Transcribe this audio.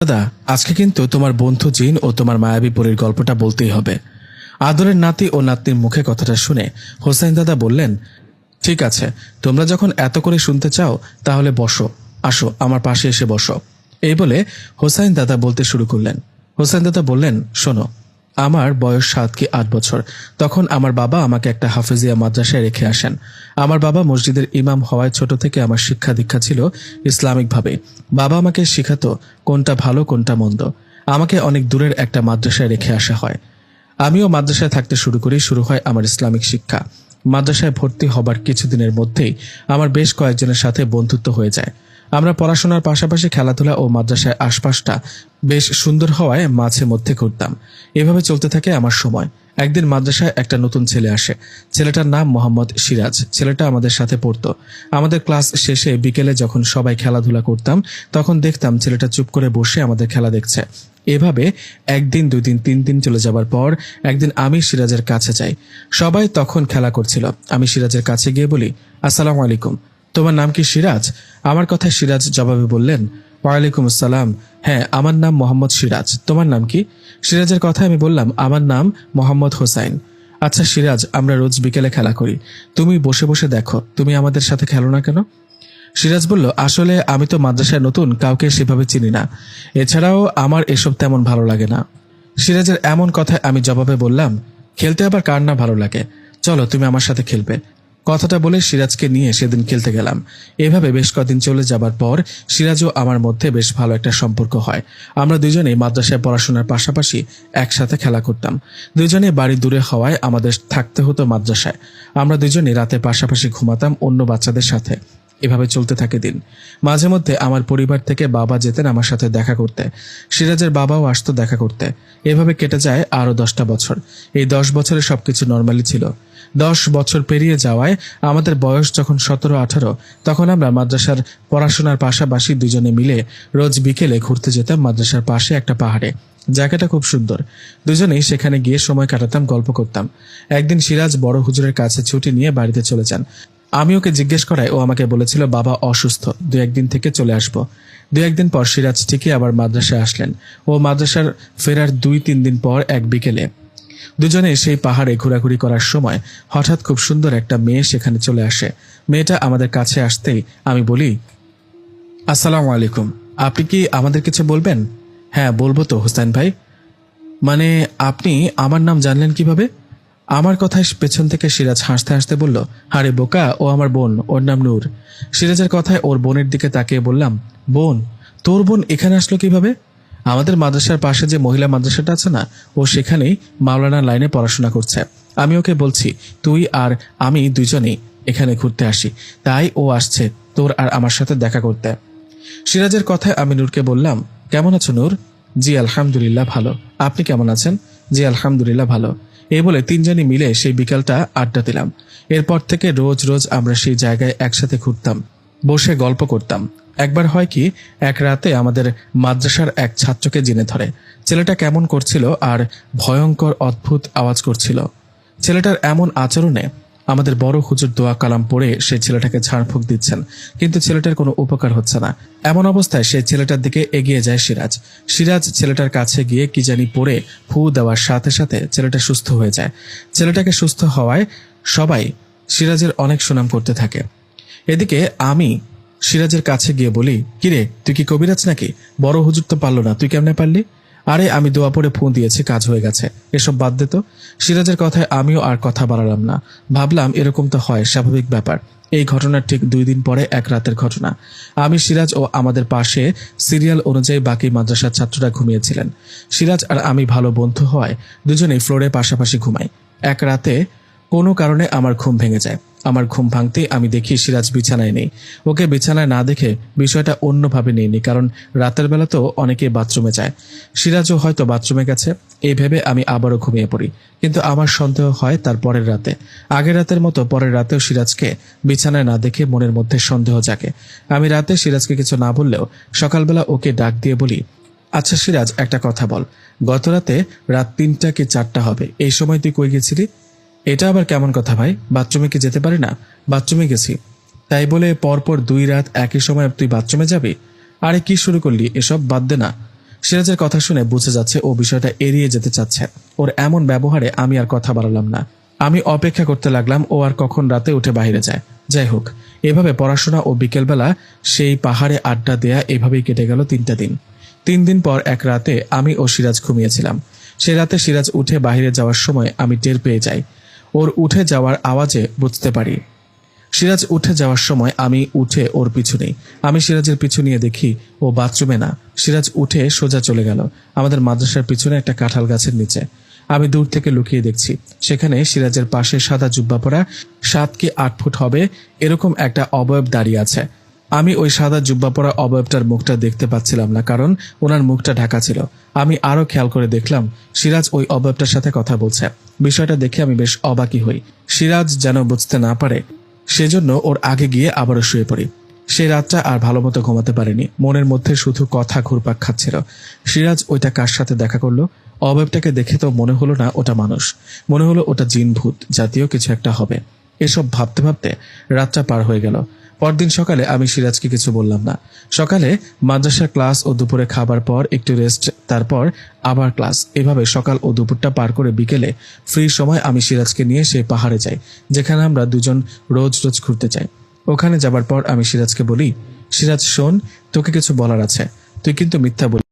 দাদা, আজকে কিন্তু তোমার বন্ধু জিন ও তোমার মায়াবী পরীর গল্পটা বলতেই হবে। আদরের নাতি ও নাতনির মুখে কথাটা শুনে হোসাইন দাদা বললেন, ঠিক আছে, তোমরা যখন এত করে শুনতে চাও তাহলে বসো, আসো আমার পাশে এসে বসো। এই বলে হোসাইন দাদা বলতে শুরু করলেন। হোসাইন দাদা বললেন, শোনো, আমার বয়স 7 কি 8 বছর। তখন আমার বাবা আমাকে একটা হাফেজিয়া মাদ্রাসায় রেখে আসেন। আমার বাবা মসজিদের ইমাম হওয়ায় ছোট থেকে আমার শিক্ষা দীক্ষা ছিল ইসলামিকভাবে। বাবা আমাকে শিখাতো কোনটা ভালো কোনটা মন্দ। আমাকে অনেক দূরের একটা মাদ্রাসায় রেখে আসা হয়। আমিও মাদ্রাসায় থাকতে শুরু করি। শুরু হয় আমার ইসলামিক শিক্ষা। মাদ্রাসায় ভর্তি হবার কিছুদিনের মধ্যেই আমার বেশ কয়েকজনের সাথে বন্ধুত্ব হয়ে যায়। আমরা পড়াশোনার পাশাপাশি খেলাধুলা ও মাদ্রাসায় আশপাশটা বেশ সুন্দর হওয়ায় মাঝে মধ্যে ঘুরতাম। এভাবে চলতে থাকে আমার সময়। একদিন মাদ্রাসায় একটা নতুন ছেলে আসে। ছেলেটার নাম মোহাম্মদ সিরাজ। ছেলেটা আমাদের সাথে পড়তো। আমাদের ক্লাস শেষে বিকেলে যখন সবাই খেলাধুলা করতাম তখন দেখতাম ছেলেটা চুপ করে বসে আমাদের খেলা দেখছে। এভাবে একদিন, 2 দিন, 3 দিন চলে যাবার পর একদিন আমি সিরাজের কাছে যাই। সবাই তখন খেলা করছিল। আমি সিরাজের কাছে গিয়ে বলি, আসসালামু আলাইকুম, তোমার নাম কি সিরাজ? আমার কথায় সিরাজ জবাবে বললেন, ওয়ালাইকুম আসসালাম, হ্যাঁ আমার নাম মোহাম্মদ সিরাজ, তোমার নাম কি? সিরাজের কথায় আমি বললাম, আমার নাম মোহাম্মদ হোসাইন। আচ্ছা সিরাজ, আমরা রোজ বিকেলে খেলা করি, তুমি বসে বসে দেখো, তুমি আমাদের সাথে খেলো না কেন? সিরাজ বলল, আসলে আমি তো মাদ্রাসায় নতুন, কাউকে সেভাবে চিনি না, এছাড়াও আমার এসব তেমন ভালো লাগে না। সিরাজের এমন কথায় আমি জবাবে বললাম, খেলতে আবার কার না ভালো লাগে, চলো তুমি আমার সাথে খেলবে। কথাটা বলে সিরাজকে নিয়ে সেদিন খেলতে গেলাম। এভাবে বেশ কদিন চলে যাবার পর সিরাজ ও আমার মধ্যে বেশ ভালো একটা সম্পর্ক হয়। আমরা দুজনেই মাদ্রাসায় পড়াশোনার পাশাপাশি একসাথে খেলা করতাম। দুজনে বাড়ি দূরে হওয়ায় আমাদের থাকতে হতো মাদ্রাসায়। আমরা দুজনেই রাতে পাশাপাশি ঘুমাতাম অন্য বাচ্চাদের সাথে। এভাবে চলতে থাকে দিন। মাঝে মধ্যে আমার পরিবার থেকে বাবা যেতেন আমার সাথে দেখা করতে। সিরাজের বাবাও আসতো দেখা করতে। এভাবে কেটে যায় আরো 10টা বছর। এই 10 বছরে সবকিছু নর্মালি ছিল। 10 বছর পেরিয়ে যাওয়ায় আমাদের বয়স যখন 17-18, তখন আমরা মাদ্রাসার পড়াশোনার পাশাপাশি দুজনে মিলে রোজ বিকেলে ঘুরতে যেতাম মাদ্রাসার পাশে একটা পাহাড়ে। জায়গাটা খুব সুন্দর। দুজনেই সেখানে গিয়ে সময় কাটাতাম, গল্প করতাম। একদিন সিরাজ বড় হুজুরের কাছে ছুটি নিয়ে বাড়িতে চলে যান। আমি ওকে জিজ্ঞেস করায় ও আমাকে বলেছিল বাবা অসুস্থ, 2-1 দিন থেকে চলে আসবো। 2-1 দিন পর সিরাজ ঠিকই আবার মাদ্রাসায় আসলেন। ও মাদ্রাসার ফেরার 2-3 দিন পর এক বিকেলে দুজনে সেই পাহাড়ে ঘোরাঘুরি করার সময় হঠাৎ খুব সুন্দর একটা মেয়ে সেখানে চলে আসে। মেয়েটা আমাদের কাছে আসতেই আমি বলি, আসসালামু আলাইকুম, আপনি কি আমাদের কিছু বলবেন? হ্যাঁ বলবো তো হোসেন ভাই। মানে আপনি আমার নাম জানলেন কিভাবে? আমার কথায় পেছন থেকে সিরাজ হাসতে হাসতে বলল, আরে বোকা, ও আমার বোন, ওর নাম নূর। সিরাজের কথায় ওর বোনের দিকে তাকিয়ে বললাম, বোন? তোর বোন এখানে আসলো কিভাবে? আমাদের মাদ্রাসার পাশে যে মহিলা মাদ্রাসাটা আছে না, ও সেখানেই মাওলানা লাইনে পড়াশোনা করছে। আমি ওকে বলছি তুই আর আমি দুজনেই এখানে ঘুরতে আসি, তাই ও আসছে তোর আর আমার সাথে দেখা করতে। সিরাজের কথায় আমি নূরকে বললাম, কেমন আছো নূর? জি আলহামদুলিল্লাহ ভালো। আপনি কেমন আছেন? জি আলহামদুলিল্লাহ ভালো। এই বলে তিনজনই মিলে সেই বিকালটা আড্ডা দিলাম। এরপর থেকে রোজ রোজ আমরা সেই জায়গায় একসাথে ঘুরতাম, বসে গল্প করতাম। একবার হয় কি, এক রাতে আমাদের মাদ্রাসার এক ছাত্রকে জিনে ধরে। ছেলেটা কেমন করছিল আর ভয়ঙ্কর অদ্ভুত আওয়াজ করছিল। ছেলেটার এমন আচরণে আমাদের বড় হুজুর দোয়া কালাম পড়ে সেই ছেলেটাকে ঝাড়ফুঁক দিচ্ছেন, কিন্তু ছেলেটার কোনো উপকার হচ্ছে না। এমন অবস্থায় সেই ছেলেটার দিকে এগিয়ে যায় সিরাজ। সিরাজ ছেলেটার কাছে গিয়ে কি জানি পড়ে ফু দেওয়ার সাথে সাথে ছেলেটা সুস্থ হয়ে যায়। ছেলেটাকে সুস্থ হওয়ায় সবাই সিরাজের অনেক সুনাম করতে থাকে। এদিকে আমি সিরাজের কাছে গিয়ে বলি, কিরে তুই কি কবিরাজ নাকি? বড় হুজুর তো পারলো না, তুই কেমনে পারলি? আরে আমি দোয়া পড়ে ফোন দিয়েছি, কাজ হয়ে গেছে, এসব বাদ দে তো। সিরাজের কথায় আমিও আর কথা বাড়ালাম না। ভাবলাম এরকম তো হয়, স্বাভাবিক ব্যাপার। এই ঘটনার ঠিক 2 দিন পরে এক রাতের ঘটনা। আমি, সিরাজ ও আমাদের পাশে সিরিয়াল অনুযায়ী বাকি মাদ্রাসার ছাত্ররা ঘুমিয়েছিলেন। সিরাজ আর আমি ভালো বন্ধু হওয়ায় দুজনেই ফ্লোরে পাশাপাশি ঘুমাই। এক রাতে কোনো কারণে আমার ঘুম ভেঙে যায়। আমার ঘুম ভাঙতেই আমি দেখি সিরাজ বিছানায় নেই। ওকে বিছানায় না দেখে বিষয়টা অন্যভাবে নেইনি, কারণ রাতের বেলা তো অনেকে বাথরুমে যায়। সিরাজও হয়তো বাথরুমে গেছে। এই ভেবে আমি আবারও ঘুমিয়ে পড়ি। কিন্তু আমার সন্দেহ হয় তার পরের রাতে। আগের রাতের মতো পরের রাতেও সিরাজকে বিছানায় না দেখে মনের মধ্যে সন্দেহ জাগে। আমি রাতে সিরাজকে কিছু না বললেও সকালবেলা ওকে ডাক দিয়ে বলি, আচ্ছা সিরাজ, একটা কথা বল, গত রাতে রাত 3টা কি 4টা হবে, এই সময় তুই কই গেছিলি? এটা আবার কেমন কথা ভাই, বাথরুমে কি যেতে পারি না? বাথরুমে গেছি। তাই বলে পরপর 2 রাত একই সময় তুই বাথরুমে যাবি? আরে কি শুরু করলি, এসব বাদ দে না। সিরাজের কথা শুনে বুঝে যাচ্ছে ও বিষয়টা এড়িয়ে যেতে চাচ্ছে। ওর এমন ব্যবহারে আমি আর কথা বাড়ালাম না। আমি অপেক্ষা করতে লাগলাম ও আর কখন রাতে উঠে বাইরে যায়। যাই হোক, এভাবে পড়াশোনা ও বিকেলবেলা সেই পাহাড়ে আড্ডা দেয়া এভাবেই কেটে গেল 3টা দিন। 3 দিন পর এক রাতে আমি ও সিরাজ ঘুমিয়েছিলাম। সে রাতে সিরাজ উঠে বাইরে যাওয়ার সময় আমি টের পেয়ে যাই। ওর উঠে যাওয়ার আওয়াজে বুঝতে পারি সিরাজ উঠে যাওয়ার সময় আমি উঠে ওর পিছু নেই। আমি সিরাজের পিছু নিয়ে দেখি ও বাথরুমে না। সিরাজ উঠে সোজা চলে গেল আমাদের মাদ্রাসার পিছনে একটা কাঁঠাল গাছের নিচে। আমি দূর থেকে লুকিয়ে দেখছি সেখানে সিরাজের পাশে সাদা জুব্বা পরা 7 কি 8 ফুট হবে এরকম একটা অবয়ব দাঁড়িয়ে আছে। আমি ওই সাদা জুব্বা পরা অবয়বটার মুখটা দেখতে পাচ্ছিলাম না, কারণ ওনার মুখটা ঢাকা ছিল। আমি আরো খেয়াল করে দেখলাম সিরাজ ওই অবয়বটার সাথে কথা বলছে। বিষয়টা দেখে আমি বেশ অবাকই হই। সিরাজ যেন বুঝতে না পারে সেজন্য ওর আগে গিয়ে আবারও শুয়ে পড়ি। সেই রাতটা আর ভালো মতো ঘুমাতে পারিনি। মনের মধ্যে শুধু কথা ঘুরপাক খাচ্ছিল। সিরাজ ওইটা কার সাথে দেখা করলো? অবয়বটাকে দেখে তো মনে হলো না ওটা মানুষ, মনে হলো ওটা জিন ভূত জাতীয় কিছু একটা হবে। এসব ভাবতে ভাবতে রাতটা পার হয়ে গেল। পরদিন সকালে আমি সিরাজকে কিছু বললাম না। সকালে মাদ্রাসার ক্লাস ও দুপুরে খাবার পর একটু রেস্ট, তারপর আবার ক্লাস। এভাবে সকাল ও দুপুরটা পার করে বিকেলে ফ্রি সময় আমি সিরাজকে নিয়ে সেই পাহাড়ে যাই যেখানে আমরা দুজন রোজ রোজ ঘুরতে যাই। ওখানে যাবার পর আমি সিরাজকে বলি, সিরাজ শোন, তোকে কিছু বলার আছে, তুই কিন্তু মিথ্যা বলি।